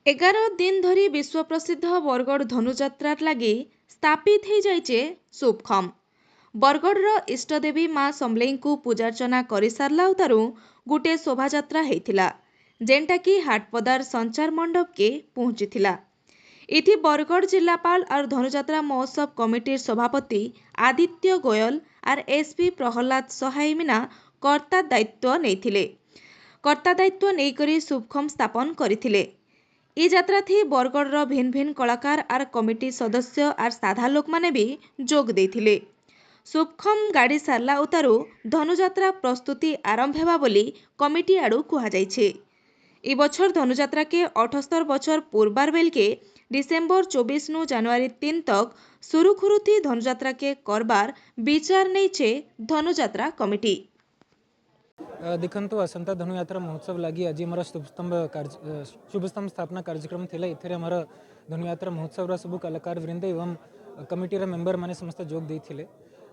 एगार दिन धरी विश्व प्रसिद्ध बरगढ़ धनुजात्रा लगी स्थापित हो जाइए शुभखम। बरगढ़ इष्टदेवी माँ समलेई को पूजार्चना कर सारा उतारू गोटे शोभायात्रा होता जेनटा कि हाटपदार संचार मंडप के पहुंची। इथि बरगढ़ जिलापाल और धनुजात्रा महोत्सव कमिटी सभापति आदित्य गोयल और एसपी प्रहलाद सहाय मीना कर्ता दायित्व नहीं कर्ता दायित्व नहीं शुभखम स्थापन करथिले। ई यात्रा थी बरगढ़ भिन्न भिन्न कलाकार और कमिटी सदस्य और साधा लोक माने भी जोग देथिले। शुभखम गाड़ी सारला उतारू धनुजात्रा प्रस्तुति आरंभ हेबा बोली कमिटी आड़ू कहा जाइछे। ई बछर धनुजात्रा के 78 बछर पूर्वार बेल के डिसेम्बर 24 नु जनवरी 3 तक सुरुखुरुती धनुजात्रा के करबार विचार नहीं धनुजात्रा कमिटी। देखु आसंता धनुयात्रा महोत्सव लगी आज आम शुभस्तंभ स्थापना कार्यक्रम थिला। इथे आमर धनुयात्रा महोत्सव सब कलाकार वृंद एवं कमिटीर मेंबर माने समस्त जोग देथिले।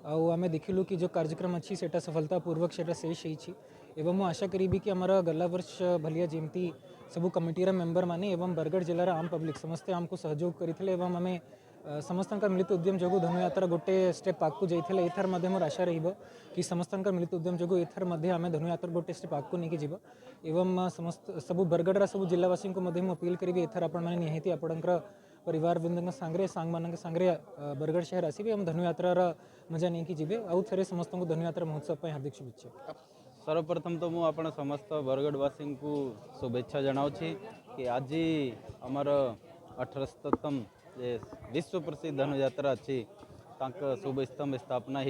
आम देखिलु कि जो कार्यक्रम अच्छी सेटा सफलतापूर्वक सेटा शेष होइछि एवं मु आशा करी कि आमर गला वर्ष भलिया जेमती सब कमिटीर मेंबर माने एवं बरगढ़ जिलार आम पब्लिक समस्ते आमको सहयोग करथिले एवं आमे समस्त मिलित उद्यम जो धनुयात्रा गोटे स्टेप आगू जाइए। एथर मोर आशा रहिबो कि समस्त मिलित उद्यम जो एथर आम धनुयात्रा गोटे स्टेप आगू नहीं जीव एवं समस्त सब बरगढ़ सब जिलावासी को अपील करी एथर आपण मैंने निहाती आपणकर परिवार वृंद सांगे सांग मान सांगे बरगढ़ शहर आसबे और धनुयात्रार मजा नहीं जीवे। आउ थे समस्त को धनुयात्रा महोत्सव हार्दिक शुभेच्छा। सर्वप्रथम तो मुझे समस्त बरगढ़वासी को शुभेच्छा जनाऊँ कि आज आमर 78तम विश्व प्रसिद्ध धनुयात्रा अच्छी शुभ स्तंभ स्थापना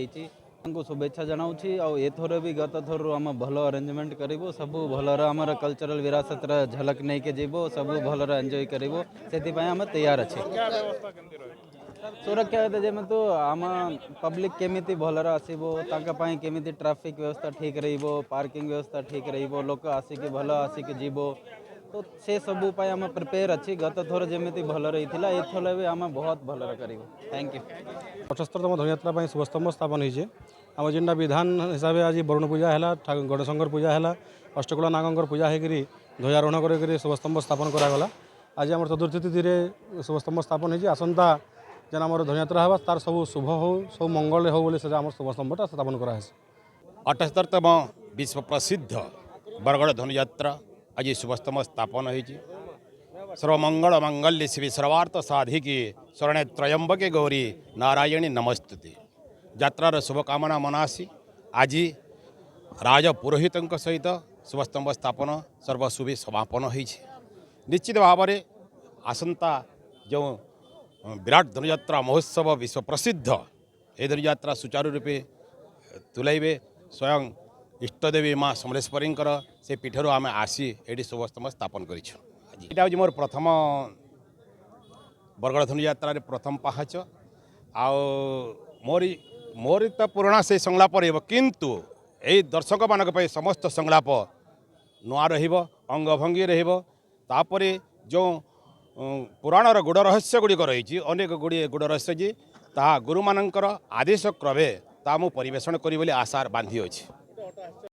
हो शुभेच्छा जनाऊँ। आथर भी गत थर आम भल अरेंजमेंट करूँ सब भलर आमर कल्चरल विरासत झलक नहीं के जीव सब भलर एंजॉय करूँ से आम तैयार अच्छे। सुरक्षा जमी तो आम पब्लिक केमी भलर आसो केमी ट्राफिक व्यवस्था ठीक पार्किंग व्यवस्था ठीक लोक आसिक भल आसिक जीव तो से सबू आम प्रिपेयर अच्छी। गत थर जमी भल रही एथर भी आम बहुत भलर कर। Thank you. 78तम धनुयात्रा शुभस्तंभ स्थापन होइए। आम जेनटा विधान हिसाब से आज वरुण पूजा है गणेशंकर पूजा है अष्टकुला नागंकर पूजा होकर ध्वजारोहण कर शुभस्तंभ स्थापन करागला। आज आम चतुर्थी तिथि शुभस्तंभ स्थापन होइए। आसंता जेन आम धनुयात्रा है तार सब शुभ हो सब मंगल हो बोले आम शुभस्तंभटा स्थापन कराए। 78तम विश्व प्रसिद्ध बरगढ़ धनुयात्रा आज शुभस्तंभ स्थापन होइए। सर्वमंगल मंगल्य शिव सर्वार्थ साधिकी शरणे त्रयंबके गौरी नारायणी नमस्तुते। यात्रार शुभकामना मनासी आज राज पुरोहित सहित शुभस्तंभ स्थापन सर्वशुभे समापन हो। निश्चित भाव में आसंता जो विराट धनुयात्रा महोत्सव विश्व प्रसिद्ध ए धनुयात्रा सुचारू रूपे तुलाइबे स्वयं इष्टदेवी माँ समलेश्वरी से पीठर आम आसी ये शुभस्तंभ स्थापन कर मोर प्रथम बरगढ़ धनुयात्रा प्रथम पाहाच मोरी मोरी तो पुराणा से संलाप किंतु यही दर्शक मान समस्त संलाप नुआ रंगभंगी रपर जो पुराणर गुड़ रहस्य गुड़िक रही अनेक गुड़े गुड़ रहस्य जी ता गुरु मानकर आदेश क्रमे ता मु परिवेषण करी आशार बांधी अच्छी।